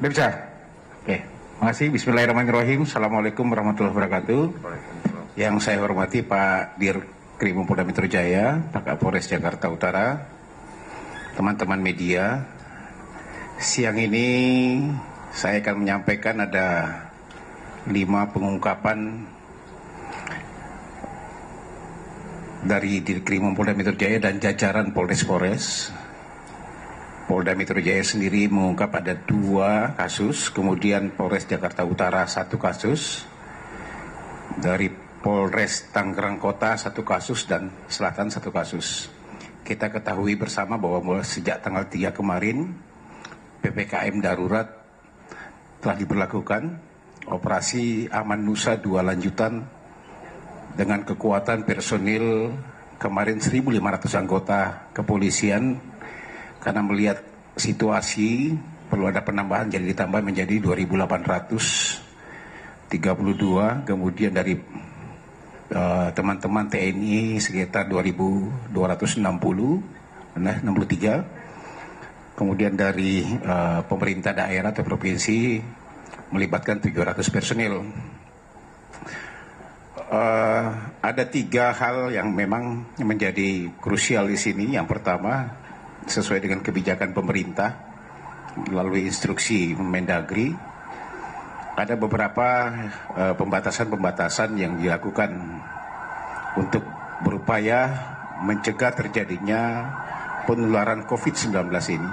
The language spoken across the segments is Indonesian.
Udah bisa? Oke. Makasih. Bismillahirrahmanirrahim. Assalamualaikum warahmatullahi wabarakatuh. Yang saya hormati Pak Dir Krim Polda Metro Jaya, Pak Kapolres Jakarta Utara, teman-teman media. Siang ini saya akan menyampaikan ada 5 pengungkapan dari Dirkrim Polda Metro Jaya dan jajaran Polres. Polda Metro Jaya sendiri mengungkap ada 2 kasus, kemudian Polres Jakarta Utara 1 kasus, dari Polres Tangerang Kota 1 kasus, dan Selatan 1 kasus. Kita ketahui bersama bahwa sejak tanggal 3 kemarin, PPKM darurat telah diberlakukan, operasi Aman Nusa 2 lanjutan dengan kekuatan personil kemarin 1.500 anggota kepolisian. Karena melihat situasi perlu ada penambahan, jadi ditambah menjadi 2.832. Kemudian dari teman-teman TNI sekitar 2.263. Kemudian dari pemerintah daerah atau provinsi melibatkan 700 personil. Ada 3 hal yang memang menjadi krusial di sini. Yang pertama, sesuai dengan kebijakan pemerintah melalui instruksi Mendagri, ada beberapa pembatasan-pembatasan yang dilakukan untuk berupaya mencegah terjadinya penularan COVID-19 ini.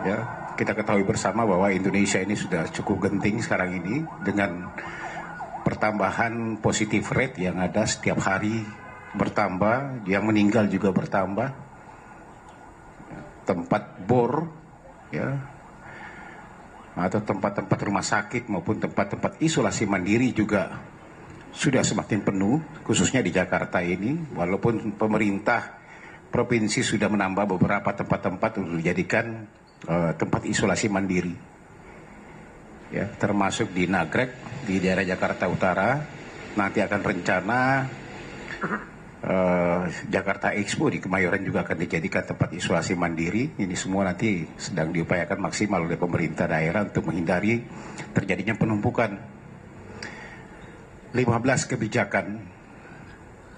Ya, kita ketahui bersama bahwa Indonesia ini sudah cukup genting sekarang ini dengan pertambahan positif rate yang ada setiap hari bertambah, yang meninggal juga bertambah. Tempat bor, ya, atau tempat-tempat rumah sakit maupun tempat-tempat isolasi mandiri juga sudah semakin penuh, khususnya di Jakarta ini. Walaupun pemerintah provinsi sudah menambah beberapa tempat-tempat untuk dijadikan tempat isolasi mandiri, ya, termasuk di Nagrek di daerah Jakarta Utara. Nanti akan rencana Jakarta Expo di Kemayoran juga akan dijadikan tempat isolasi mandiri. Ini semua nanti sedang diupayakan maksimal oleh pemerintah daerah untuk menghindari terjadinya penumpukan. 15 kebijakan,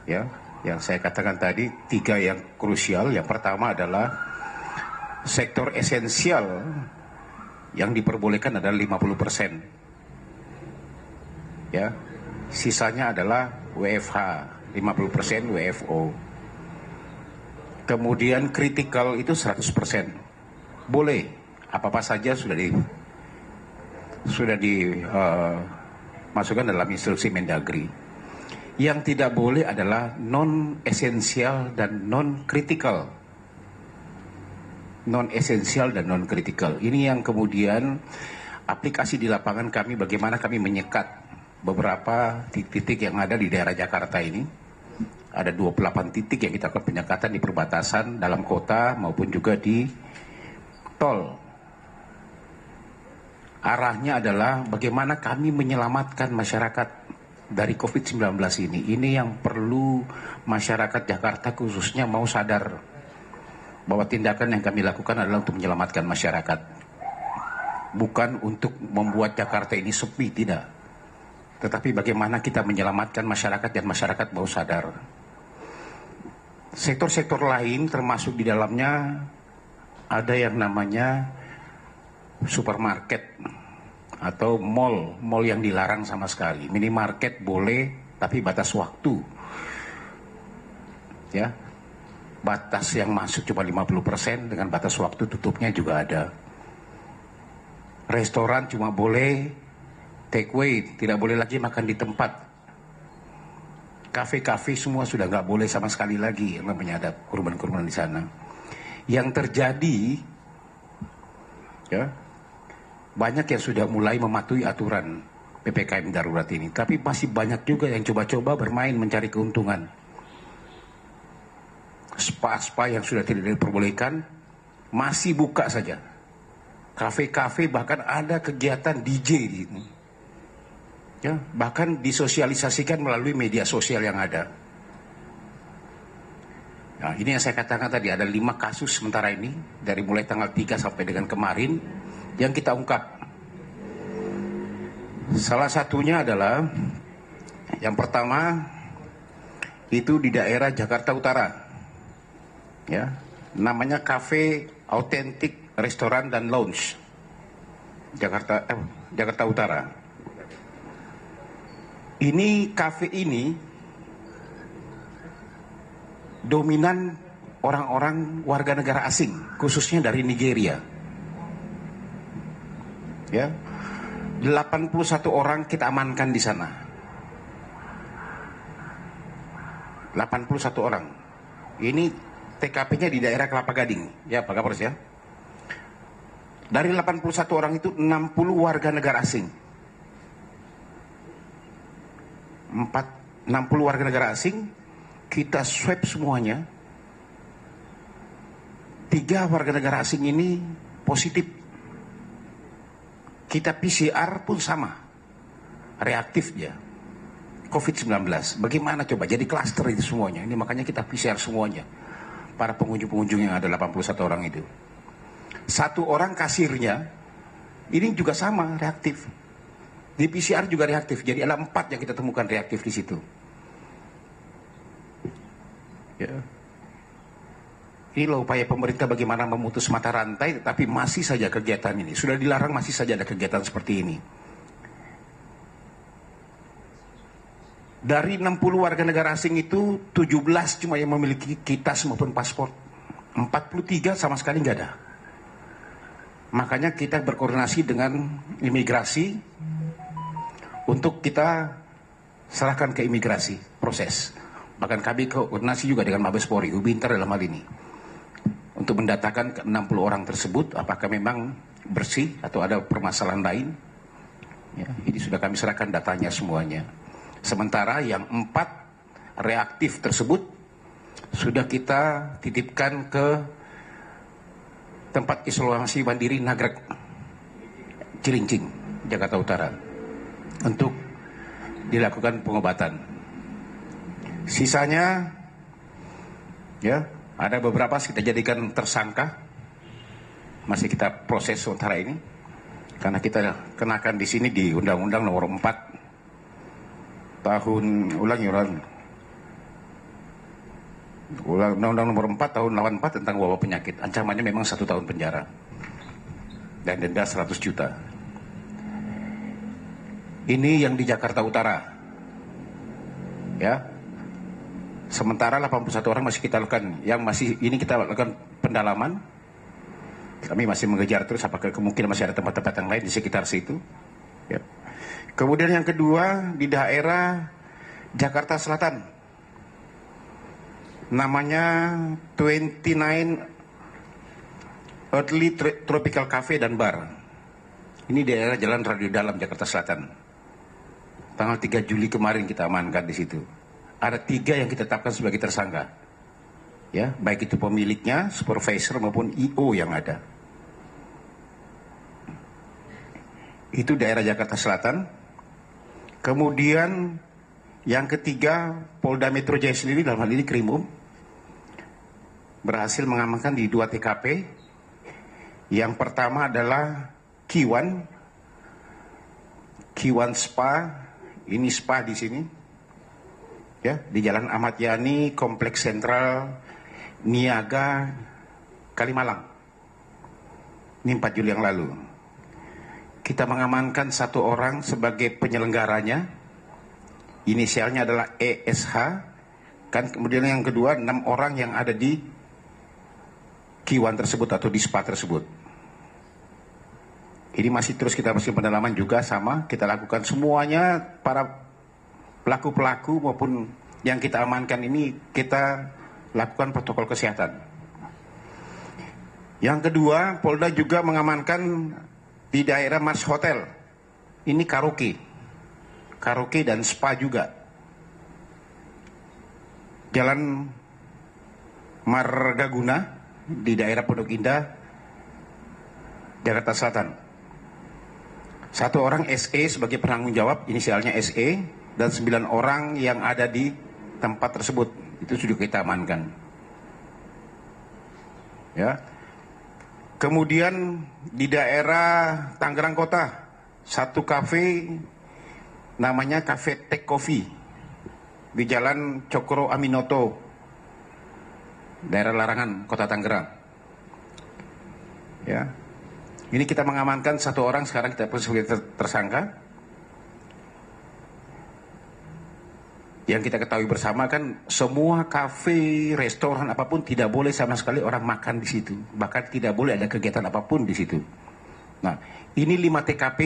ya, yang saya katakan tadi, 3 yang krusial. Yang pertama adalah sektor esensial yang diperbolehkan adalah 50%, ya, sisanya adalah WFH, 50% WFO. Kemudian kritikal itu 100%. Boleh, apa-apa saja sudah dimasukkan dalam instruksi Mendagri. Yang tidak boleh adalah non esensial dan non kritikal. Non esensial dan non kritikal. Ini yang kemudian aplikasi di lapangan kami, bagaimana kami menyekat beberapa titik yang ada di daerah Jakarta ini. Ada 28 titik yang kita lakukan penyekatan di perbatasan dalam kota maupun juga di tol. Arahnya adalah bagaimana kami menyelamatkan masyarakat dari COVID-19 ini. Ini yang perlu masyarakat Jakarta khususnya mau sadar bahwa tindakan yang kami lakukan adalah untuk menyelamatkan masyarakat. Bukan untuk membuat Jakarta ini sepi, tidak. Tetapi bagaimana kita menyelamatkan masyarakat dan masyarakat mau sadar. Sektor-sektor lain termasuk di dalamnya ada yang namanya supermarket atau mall yang dilarang sama sekali. Minimarket boleh tapi batas waktu. Ya. Batas yang masuk cuma 50% dengan batas waktu tutupnya juga ada. Restoran cuma boleh take away, tidak boleh lagi makan di tempat. Kafe-kafe semua sudah nggak boleh sama sekali lagi, yang namanya ada kurban-kurban di sana. Yang terjadi, ya, banyak yang sudah mulai mematuhi aturan PPKM darurat ini, tapi masih banyak juga yang coba-coba bermain mencari keuntungan. Spa-spa yang sudah tidak diperbolehkan masih buka saja. Kafe-kafe bahkan ada kegiatan DJ di sini. Ya, bahkan disosialisasikan melalui media sosial yang ada. Nah, ini yang saya katakan tadi, ada 5 kasus sementara ini dari mulai tanggal 3 sampai dengan kemarin yang kita ungkap. Salah satunya adalah yang pertama itu di daerah Jakarta Utara, ya, namanya Cafe Authentic Restoran dan Lounge, Jakarta Utara. Ini kafe ini dominan orang-orang warga negara asing, khususnya dari Nigeria. Ya, 81 orang kita amankan di sana. 81 orang. Ini TKP-nya di daerah Kelapa Gading, ya Pak Kapolres ya. Dari 81 orang itu 60 warga negara asing. 60 warga negara asing, kita swab semuanya. 3 warga negara asing ini positif. Kita PCR pun sama, reaktif dia, COVID-19. Bagaimana coba? Jadi klaster itu semuanya. Ini makanya kita PCR semuanya. Para pengunjung-pengunjung yang ada 81 orang itu. 1 orang kasirnya, ini juga sama, reaktif. Di PCR juga reaktif. Jadi ada 4 yang kita temukan reaktif di situ. Ya. Inilah upaya pemerintah bagaimana memutus mata rantai, tapi masih saja kegiatan ini. Sudah dilarang, masih saja ada kegiatan seperti ini. Dari 60 warga negara asing itu, 17 cuma yang memiliki kitas maupun paspor. 43 sama sekali nggak ada. Makanya kita berkoordinasi dengan imigrasi untuk kita serahkan ke imigrasi proses. Bahkan kami koordinasi juga dengan Mabes Polri, Ubinter dalam hal ini, untuk mendatakan ke 60 orang tersebut apakah memang bersih atau ada permasalahan lain. Ya, ini sudah kami serahkan datanya semuanya. Sementara yang 4 reaktif tersebut sudah kita titipkan ke tempat isolasi mandiri Nagrek, Cilincing, Jakarta Utara, untuk dilakukan pengobatan. Sisanya, ya, ada beberapa kita jadikan tersangka, masih kita proses sementara ini, karena kita kenakan di sini di Undang-Undang Nomor 4 tahun Undang-Undang Nomor 4 tahun 84 tentang wabah penyakit. Ancamannya memang 1 tahun penjara dan denda 100 juta. Ini yang di Jakarta Utara, ya. Sementara 81 orang masih kita lakukan, yang masih ini kita lakukan pendalaman. Kami masih mengejar terus apakah kemungkinan masih ada tempat-tempat yang lain di sekitar situ. Ya. Kemudian yang kedua di daerah Jakarta Selatan, namanya 29 Earthly Tropical Cafe dan Bar. Ini daerah Jalan Radio Dalam, Jakarta Selatan. Tanggal 3 Juli kemarin kita amankan di situ. Ada 3 yang kita tetapkan sebagai tersangka, ya, baik itu pemiliknya, supervisor maupun IO yang ada. Itu daerah Jakarta Selatan. Kemudian yang ketiga, Polda Metro Jaya sendiri dalam hal ini Krimum berhasil mengamankan di 2 TKP. Yang pertama adalah Kiwan Spa. Ini spa di sini, ya, di Jalan Ahmad Yani, Kompleks Sentral Niaga, Kalimalang. Ini 4 Juli yang lalu. Kita mengamankan 1 orang sebagai penyelenggaranya. Inisialnya adalah ESH. Kan kemudian yang kedua 6 orang yang ada di Kiwan tersebut atau di spa tersebut. Ini masih terus kita masih pendalaman juga, sama kita lakukan semuanya. Para pelaku-pelaku maupun yang kita amankan ini kita lakukan protokol kesehatan. Yang kedua, Polda juga mengamankan di daerah Mars Hotel. Ini karaoke dan spa juga. Jalan Margaguna di daerah Pondok Indah, Jakarta Selatan. 1 orang SE sebagai penanggung jawab, inisialnya SE, dan 9 orang yang ada di tempat tersebut itu sudah kita amankan. Ya. Kemudian di daerah Tangerang Kota, satu kafe namanya Cafe Tech Coffee di Jalan Cokro Aminoto, daerah Larangan, Kota Tangerang. Ya, ini kita mengamankan satu orang, sekarang kita sebagai tersangka. Yang kita ketahui bersama kan semua kafe, restoran apapun tidak boleh sama sekali orang makan di situ. Bahkan tidak boleh ada kegiatan apapun di situ. Nah, ini 5 TKP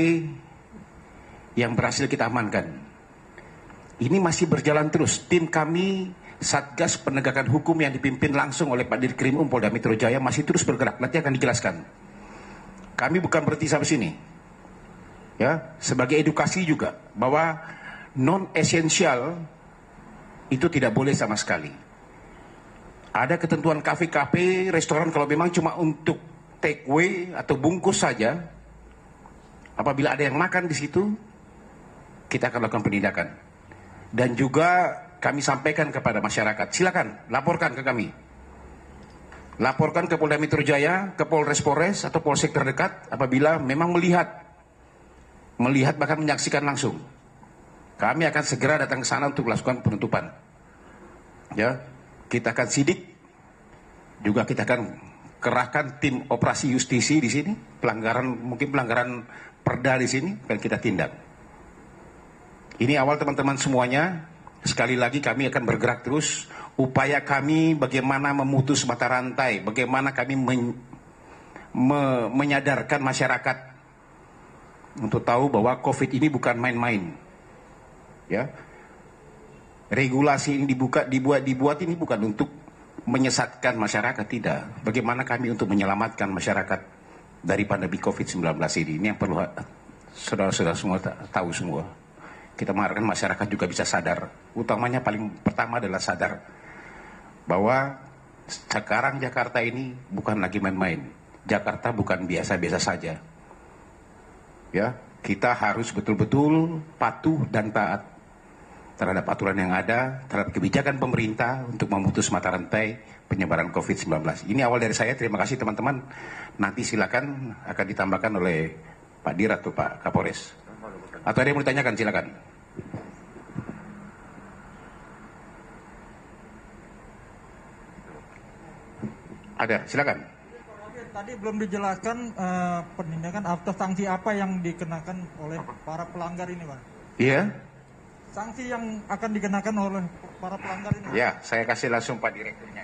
yang berhasil kita amankan. Ini masih berjalan terus. Tim kami Satgas Penegakan Hukum yang dipimpin langsung oleh Pak Dirkrim Polda Metro Jaya masih terus bergerak. Nanti akan dijelaskan. Kami bukan berhenti sampai sini. Ya, sebagai edukasi juga bahwa non esensial itu tidak boleh sama sekali. Ada ketentuan kafe-kafe, restoran kalau memang cuma untuk take away atau bungkus saja. Apabila ada yang makan di situ, kita akan lakukan penindakan. Dan juga kami sampaikan kepada masyarakat, silakan laporkan ke kami. Laporkan ke Polda Metro Jaya, ke Polres atau Polsek terdekat apabila memang melihat bahkan menyaksikan langsung. Kami akan segera datang ke sana untuk melakukan penutupan. Ya, kita akan sidik, juga kita akan kerahkan tim operasi justisi di sini, mungkin pelanggaran perda di sini, dan kita tindak. Ini awal teman-teman semuanya. Sekali lagi kami akan bergerak terus. Upaya kami bagaimana memutus mata rantai, bagaimana kami menyadarkan masyarakat untuk tahu bahwa COVID ini bukan main-main. Ya, regulasi ini dibuat ini bukan untuk menyesatkan masyarakat, tidak. Bagaimana kami untuk menyelamatkan masyarakat dari pandemi COVID-19 ini? Ini yang perlu saudara-saudara semua tahu semua. Kita mengharapkan masyarakat juga bisa sadar. Utamanya paling pertama adalah sadar bahwa sekarang Jakarta ini bukan lagi main-main. Jakarta bukan biasa-biasa saja. Ya, kita harus betul-betul patuh dan taat terhadap aturan yang ada, terhadap kebijakan pemerintah untuk memutus mata rantai penyebaran COVID-19. Ini awal dari saya, terima kasih teman-teman. Nanti silakan akan ditambahkan oleh Pak Dir atau Pak Kapolres. Atau ada yang mau ditanyakan, silakan. Ada, silakan. Tadi belum dijelaskan penindakan atau sanksi apa yang dikenakan oleh para pelanggar ini, Pak? Iya. Sanksi yang akan dikenakan oleh para pelanggar ini? Ya, saya kasih langsung Pak Direkturnya.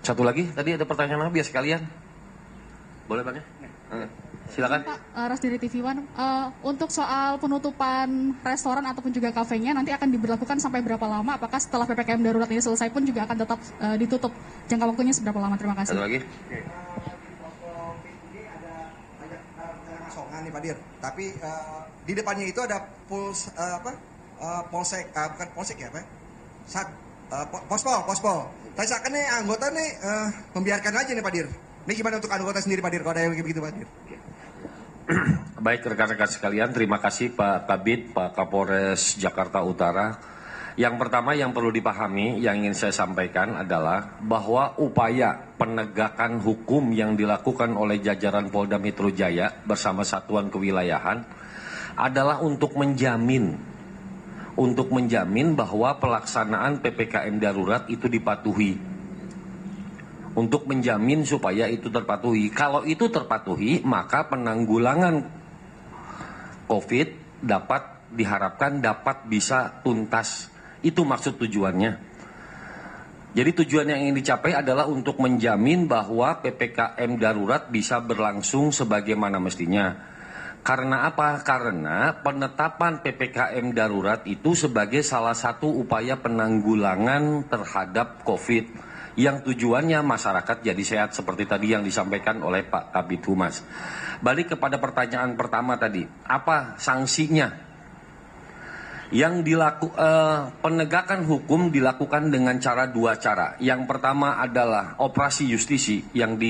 Satu lagi, tadi ada pertanyaan biar sekalian. Boleh Bang ya? Silakan. Pak Rasdiri TV One, untuk soal penutupan restoran ataupun juga kafenya nanti akan diberlakukan sampai berapa lama? Apakah setelah PPKM darurat ini selesai pun juga akan tetap ditutup? Jangka waktunya seberapa lama? Terima kasih. Satu lagi. Nih Pak Dir, tapi di depannya itu ada polsek, bukan polsek ya Pak? Pospol. Tapi seakan nih anggota nih membiarkan aja nih Pak Dir. Ini gimana untuk anggota sendiri Pak Dir, kalau ada yang begitu Pak Dir? Baik rekan-rekan sekalian, terima kasih Pak Kabid, Pak Kapolres Jakarta Utara. Yang pertama yang perlu dipahami, yang ingin saya sampaikan adalah bahwa upaya penegakan hukum yang dilakukan oleh jajaran Polda Metro Jaya bersama Satuan Kewilayahan adalah untuk menjamin bahwa pelaksanaan PPKM darurat itu dipatuhi. Untuk menjamin supaya itu terpatuhi. Kalau itu terpatuhi, maka penanggulangan COVID diharapkan dapat bisa tuntas. Itu maksud tujuannya. Jadi tujuan yang ingin dicapai adalah untuk menjamin bahwa PPKM darurat bisa berlangsung sebagaimana mestinya. Karena apa? Karena penetapan PPKM darurat itu sebagai salah satu upaya penanggulangan terhadap COVID yang tujuannya masyarakat jadi sehat seperti tadi yang disampaikan oleh Pak Kabid Humas. Balik kepada pertanyaan pertama tadi, apa sanksinya? Yang penegakan hukum dilakukan dengan dua cara. Yang pertama adalah operasi justisi yang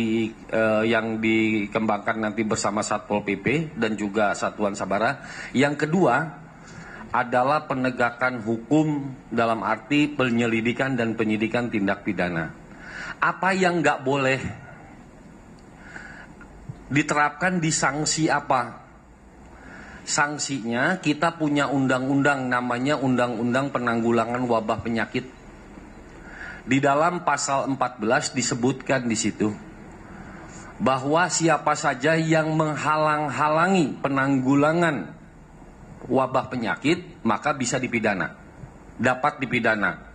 dikembangkan nanti bersama Satpol PP dan juga Satuan Sabara. Yang kedua adalah penegakan hukum dalam arti penyelidikan dan penyidikan tindak pidana. Apa yang nggak boleh diterapkan di sanksi apa? Sanksinya kita punya undang-undang namanya Undang-Undang Penanggulangan Wabah Penyakit. Di dalam pasal 14 disebutkan di situ bahwa siapa saja yang menghalang-halangi penanggulangan wabah penyakit maka bisa dipidana, dapat dipidana.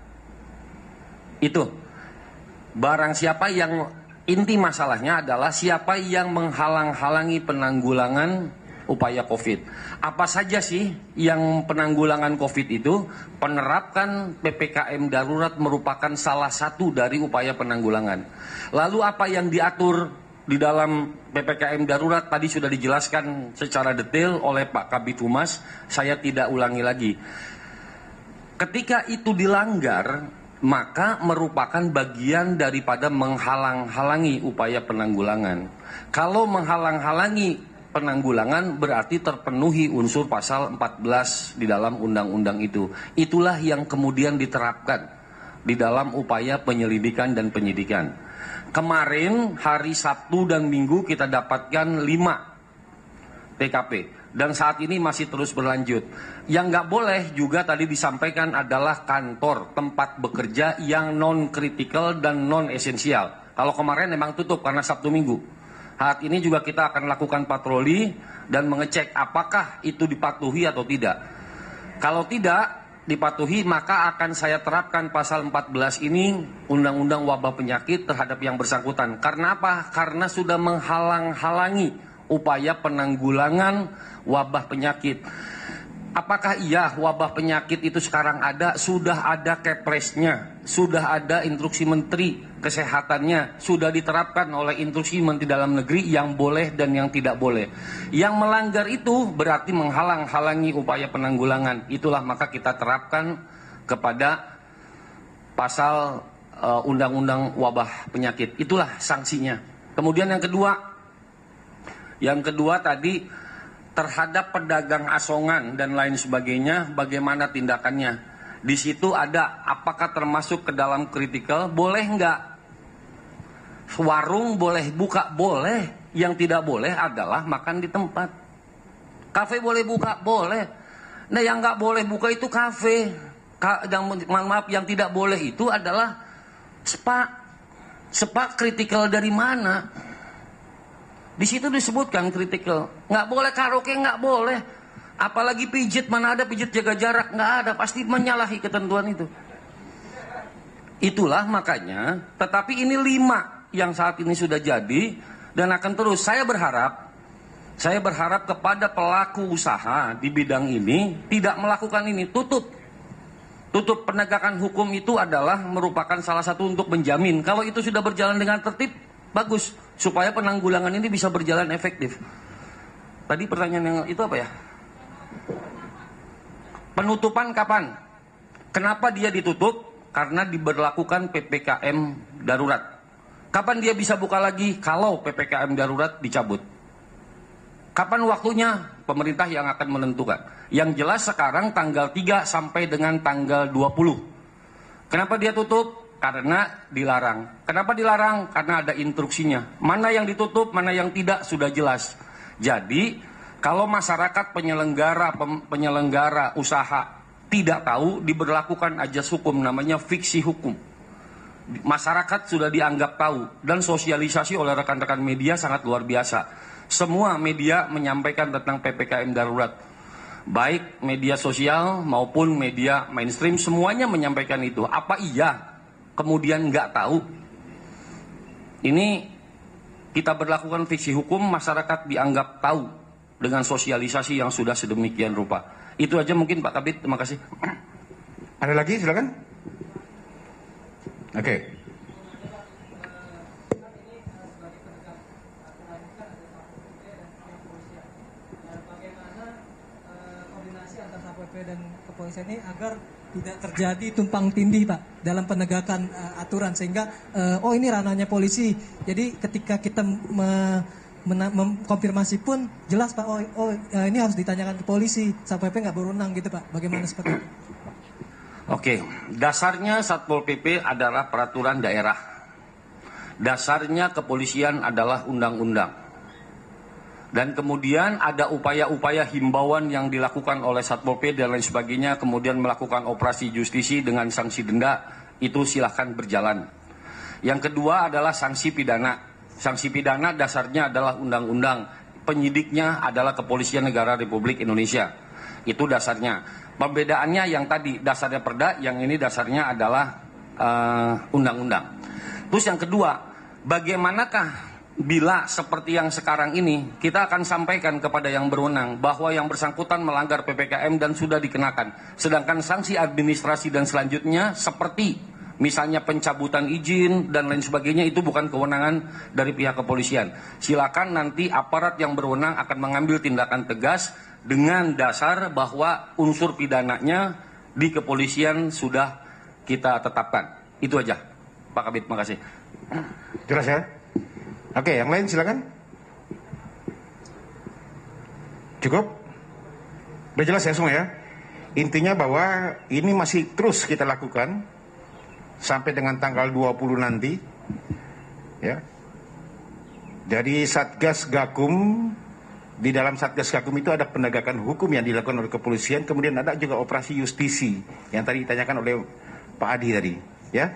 Itu barang siapa yang inti masalahnya adalah siapa yang menghalang-halangi penanggulangan upaya COVID. Apa saja sih yang penanggulangan COVID itu? Penerapkan PPKM darurat merupakan salah satu dari upaya penanggulangan. Lalu apa yang diatur di dalam PPKM darurat tadi sudah dijelaskan secara detail oleh Pak Kabid Humas, saya tidak ulangi lagi. Ketika itu dilanggar, maka merupakan bagian daripada menghalang-halangi upaya penanggulangan. Kalau menghalang-halangi penanggulangan berarti terpenuhi unsur pasal 14 di dalam undang-undang itu. Itulah yang kemudian diterapkan di dalam upaya penyelidikan dan penyidikan. Kemarin hari Sabtu dan Minggu kita dapatkan 5 TKP dan saat ini masih terus berlanjut. Yang nggak boleh juga tadi disampaikan adalah kantor tempat bekerja yang non-kritikal dan non-esensial. Kalau kemarin memang tutup karena Sabtu Minggu. Saat ini juga kita akan lakukan patroli dan mengecek apakah itu dipatuhi atau tidak. Kalau tidak dipatuhi maka akan saya terapkan pasal 14 ini Undang-Undang Wabah Penyakit terhadap yang bersangkutan. Karena apa? Karena sudah menghalang-halangi upaya penanggulangan wabah penyakit. Apakah iya wabah penyakit itu sekarang ada? Sudah ada Kepresnya, sudah ada instruksi Menteri Kesehatannya, sudah diterapkan oleh instruksi Menteri Dalam Negeri yang boleh dan yang tidak boleh. Yang melanggar itu berarti menghalang-halangi upaya penanggulangan. Itulah maka kita terapkan kepada pasal Undang-Undang Wabah Penyakit. Itulah sanksinya. Kemudian yang kedua tadi terhadap pedagang asongan dan lain sebagainya, bagaimana tindakannya? Di situ ada apakah termasuk ke dalam kritikal? Boleh nggak? Warung boleh buka? Boleh. Yang tidak boleh adalah makan di tempat. Kafe boleh buka? Boleh. Nah yang nggak boleh buka itu kafe. Yang tidak boleh itu adalah spa. Spa kritikal dari mana? Di situ disebutkan kritikal. Nggak boleh karaoke, nggak boleh. Apalagi pijit, mana ada pijit jaga jarak, nggak ada. Pasti menyalahi ketentuan itu. Itulah makanya, tetapi ini 5 yang saat ini sudah jadi dan akan terus. Saya berharap kepada pelaku usaha di bidang ini tidak melakukan ini, tutup penegakan hukum itu adalah merupakan salah satu untuk menjamin. Kalau itu sudah berjalan dengan tertib, bagus. Supaya penanggulangan ini bisa berjalan efektif. Tadi pertanyaan yang itu apa ya? Penutupan kapan? Kenapa dia ditutup? Karena diberlakukan PPKM darurat. Kapan dia bisa buka lagi? Kalau PPKM darurat dicabut. Kapan waktunya? Pemerintah yang akan menentukan. Yang jelas sekarang tanggal 3 sampai dengan tanggal 20. Kenapa dia tutup? Karena dilarang. Kenapa dilarang? Karena ada instruksinya. Mana yang ditutup, mana yang tidak sudah jelas. Jadi kalau masyarakat penyelenggara usaha tidak tahu, diberlakukan ajas hukum namanya fiksi hukum. Masyarakat sudah dianggap tahu dan sosialisasi oleh rekan-rekan media sangat luar biasa. Semua media menyampaikan tentang PPKM darurat. Baik media sosial maupun media mainstream semuanya menyampaikan itu. Apa iya kemudian nggak tahu? Ini kita berlakukan fiksi hukum, masyarakat dianggap tahu dengan sosialisasi yang sudah sedemikian rupa. Itu aja mungkin Pak Kabid, terima kasih. Ada lagi, silakan. Oke. Bagaimana koordinasi antara Satpol PP dan kepolisian ini agar tidak terjadi tumpang tindih Pak dalam penegakan aturan sehingga ini ranahnya polisi. Jadi ketika kita mengkonfirmasi pun jelas Pak ini harus ditanyakan ke polisi. Satpol PP nggak berwenang gitu Pak. Bagaimana seperti itu? Oke, dasarnya Satpol PP adalah peraturan daerah. Dasarnya kepolisian adalah undang-undang. Dan kemudian ada upaya-upaya himbauan yang dilakukan oleh Satpol PP dan lain sebagainya, kemudian melakukan operasi justisi dengan sanksi denda, itu silahkan berjalan. Yang kedua adalah sanksi pidana. Sanksi pidana dasarnya adalah undang-undang, penyidiknya adalah Kepolisian Negara Republik Indonesia. Itu dasarnya. Perbedaannya yang tadi dasarnya perda, yang ini dasarnya adalah undang-undang. Terus yang kedua, bagaimanakah bila seperti yang sekarang ini, kita akan sampaikan kepada yang berwenang bahwa yang bersangkutan melanggar PPKM dan sudah dikenakan. Sedangkan sanksi administrasi dan selanjutnya seperti misalnya pencabutan izin dan lain sebagainya itu bukan kewenangan dari pihak kepolisian. Silakan nanti aparat yang berwenang akan mengambil tindakan tegas dengan dasar bahwa unsur pidananya di kepolisian sudah kita tetapkan. Itu aja, Pak Kabid. Makasih. Jelas ya? Oke, yang lain silakan. Cukup? Udah jelas ya semua ya? Intinya bahwa ini masih terus kita lakukan sampai dengan tanggal 20 nanti. Ya. Jadi Satgas Gakum, di dalam Satgas Gakum itu ada penegakan hukum yang dilakukan oleh kepolisian, kemudian ada juga operasi justisi yang tadi ditanyakan oleh Pak Adi tadi, ya.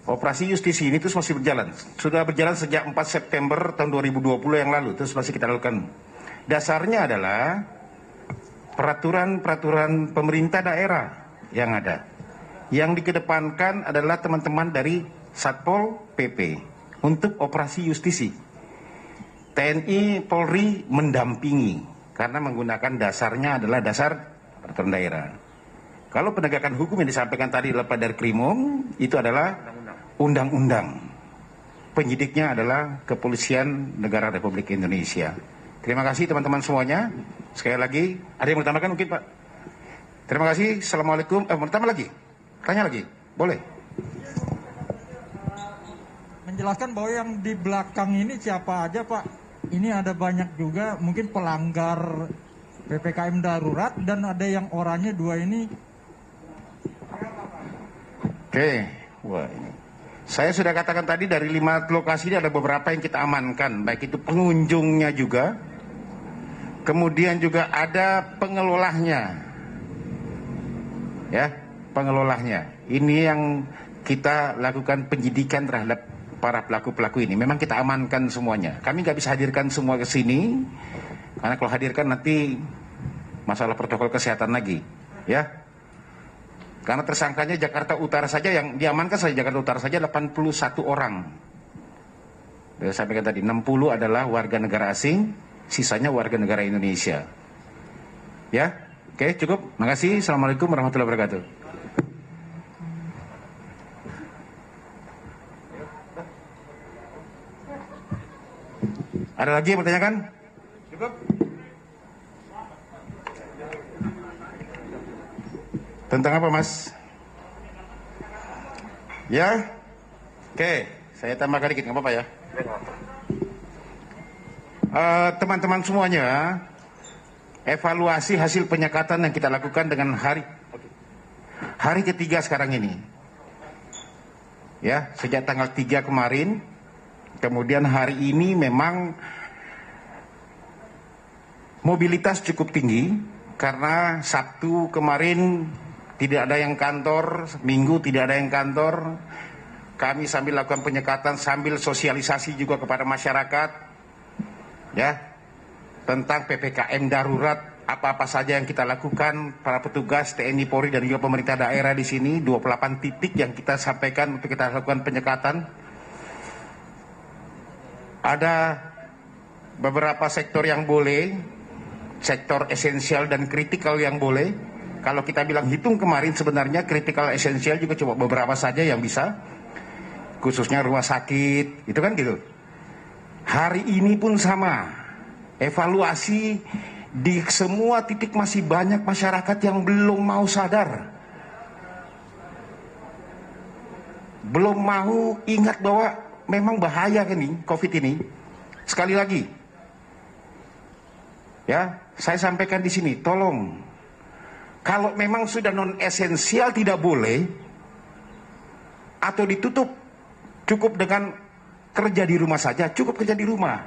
Operasi justisi ini terus masih berjalan. Sudah berjalan sejak 4 September tahun 2020 yang lalu, terus masih kita lakukan. Dasarnya adalah peraturan-peraturan pemerintah daerah yang ada. Yang dikedepankan adalah teman-teman dari Satpol PP untuk operasi justisi. TNI, Polri mendampingi karena menggunakan dasarnya adalah dasar peraturan daerah. Kalau penegakan hukum yang disampaikan tadi lepas dari Krimum, itu adalah undang-undang. Penyidiknya adalah Kepolisian Negara Republik Indonesia. Terima kasih teman-teman semuanya. Sekali lagi, ada yang mau tambahkan mungkin Pak? Terima kasih. Assalamualaikum. Mau tambah lagi? Tanya lagi? Boleh. Menjelaskan bahwa yang di belakang ini siapa aja Pak? Ini ada banyak juga mungkin pelanggar PPKM darurat dan ada yang oranye 2 ini. Oke. Wah, ini. Saya sudah katakan tadi dari 5 lokasi ini ada beberapa yang kita amankan, baik itu pengunjungnya juga, kemudian juga ada pengelolanya, ya, pengelolanya. Ini yang kita lakukan penyidikan terhadap para pelaku-pelaku ini. Memang kita amankan semuanya. Kami nggak bisa hadirkan semua ke sini, karena kalau hadirkan nanti masalah protokol kesehatan lagi, ya. Karena tersangkanya Jakarta Utara saja yang diamankan saja Jakarta Utara saja 81 orang. Saya sampaikan tadi 60 adalah warga negara asing, sisanya warga negara Indonesia. Ya, oke cukup. Makasih. Assalamualaikum warahmatullahi wabarakatuh. Ada lagi yang bertanyakan? Cukup. Tentang apa Mas? Ya? Oke, saya tambahkan dikit, nggak apa-apa ya? Teman-teman semuanya, evaluasi hasil penyekatan yang kita lakukan dengan hari ketiga sekarang ini. Ya, sejak tanggal 3 kemarin, kemudian hari ini memang mobilitas cukup tinggi, karena Sabtu kemarin tidak ada yang kantor, Minggu tidak ada yang kantor. Kami sambil lakukan penyekatan, sambil sosialisasi juga kepada masyarakat, ya, tentang PPKM darurat, apa-apa saja yang kita lakukan, para petugas TNI Polri dan juga pemerintah daerah di sini, 28 titik yang kita sampaikan untuk kita lakukan penyekatan. Ada beberapa sektor yang boleh, sektor esensial dan kritikal yang boleh. Kalau kita bilang hitung kemarin, sebenarnya kritikal esensial juga cuma beberapa saja yang bisa, khususnya rumah sakit, itu kan gitu. Hari ini pun sama, evaluasi di semua titik masih banyak masyarakat yang belum mau sadar, belum mau ingat bahwa memang bahaya ini COVID ini. Sekali lagi, ya, saya sampaikan di sini, tolong. Kalau memang sudah non esensial tidak boleh atau ditutup, cukup dengan kerja di rumah saja, cukup kerja di rumah.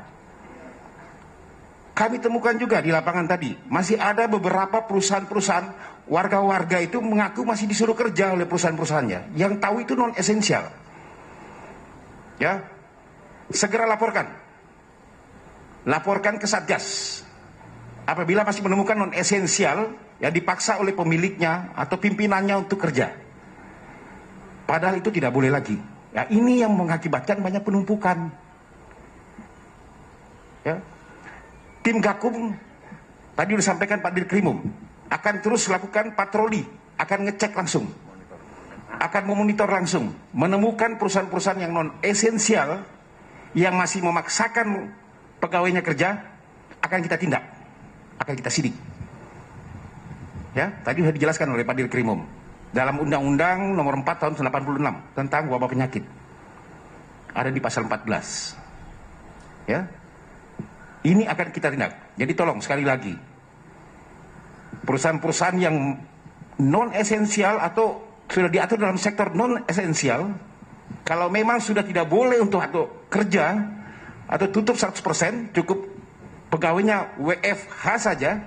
kami temukan juga di lapangan tadi, masih ada beberapa perusahaan-perusahaan, warga-warga itu mengaku masih disuruh kerja oleh perusahaan-perusahaannya, yang tahu itu non esensial. Ya, segera laporkan ke Satgas. Apabila masih menemukan non esensial, ya dipaksa oleh pemiliknya atau pimpinannya untuk kerja. Padahal itu tidak boleh lagi. Ya, ini yang mengakibatkan banyak penumpukan. Ya. Tim Gakum tadi disampaikan Pak Dirkrimum akan terus lakukan patroli, akan ngecek langsung, akan memonitor langsung, menemukan perusahaan-perusahaan yang non esensial yang masih memaksakan pegawainya kerja, akan kita tindak, akan kita sidik. Ya, tadi sudah dijelaskan oleh Pak Dirkrimum dalam Undang-Undang Nomor 4 Tahun 86 tentang wabah penyakit, ada di pasal 14. Ya. Ini akan kita tindak. Jadi tolong sekali lagi, perusahaan-perusahaan yang non esensial atau sudah diatur dalam sektor non esensial, kalau memang sudah tidak boleh untuk kerja atau tutup 100%, cukup pegawainya WFH saja,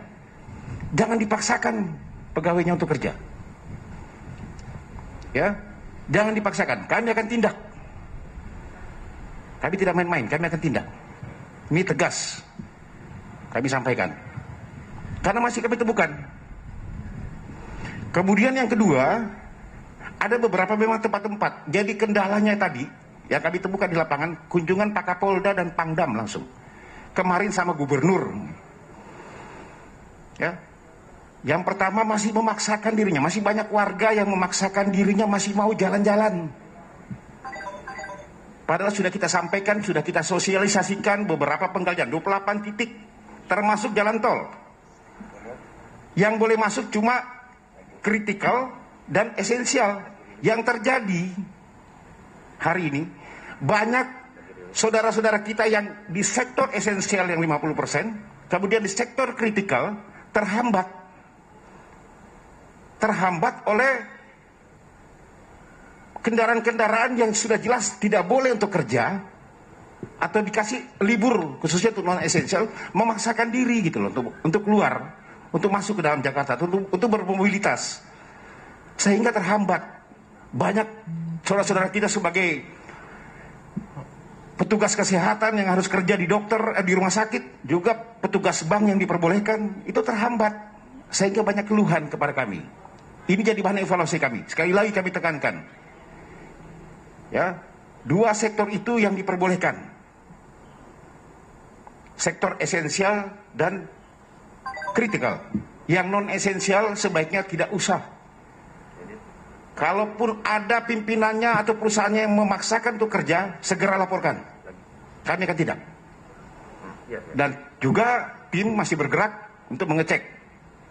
jangan dipaksakan pegawainya untuk kerja. Ya, jangan dipaksakan. Kami akan tindak. Kami tidak main-main, kami akan tindak. Ini tegas kami sampaikan, karena masih kami temukan. Kemudian yang kedua, ada beberapa memang tempat-tempat. Jadi kendalanya tadi yang kami temukan di lapangan, kunjungan Pak Kapolda dan Pangdam langsung kemarin sama gubernur. Ya, yang pertama masih memaksakan dirinya, masih banyak warga yang memaksakan dirinya masih mau jalan-jalan. Padahal sudah kita sampaikan, sudah kita sosialisasikan beberapa penggalian, 28 titik, termasuk jalan tol. Yang boleh masuk cuma kritikal dan esensial. Yang terjadi hari ini, banyak saudara-saudara kita yang di sektor esensial yang 50%, kemudian di sektor kritikal terhambat oleh kendaraan-kendaraan yang sudah jelas tidak boleh untuk kerja atau dikasih libur khususnya untuk non esensial, memaksakan diri gitu loh untuk keluar, untuk masuk ke dalam Jakarta, untuk bermobilitas, sehingga terhambat. Banyak saudara-saudara kita sebagai petugas kesehatan yang harus kerja di di rumah sakit, juga petugas bank yang diperbolehkan, itu terhambat, sehingga banyak keluhan kepada kami. Ini jadi bahan evaluasi kami. Sekali lagi kami tekankan, ya, dua sektor itu yang diperbolehkan, sektor esensial dan kritikal. Yang non esensial sebaiknya tidak usah. Kalaupun ada pimpinannya atau perusahaannya yang memaksakan untuk kerja, segera laporkan. Kami akan tindak. Dan juga tim masih bergerak untuk mengecek.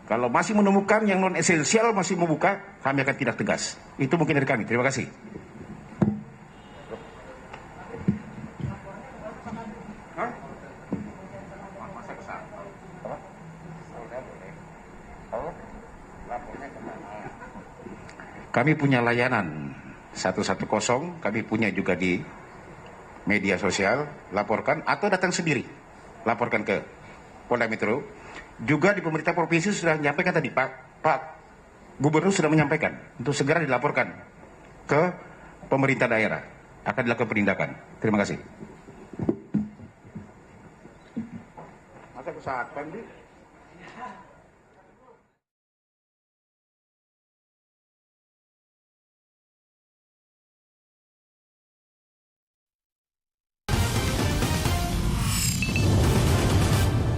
Kalau masih menemukan yang non esensial masih membuka, kami akan tindak tegas. Itu mungkin dari kami. Terima kasih. Kami punya layanan 110, kami punya juga di media sosial, laporkan atau datang sendiri, laporkan ke Polda Metro. Juga di pemerintah provinsi sudah menyampaikan tadi, Pak Gubernur sudah menyampaikan untuk segera dilaporkan ke pemerintah daerah, akan dilakukan penindakan. Terima kasih. Masa kesehatan,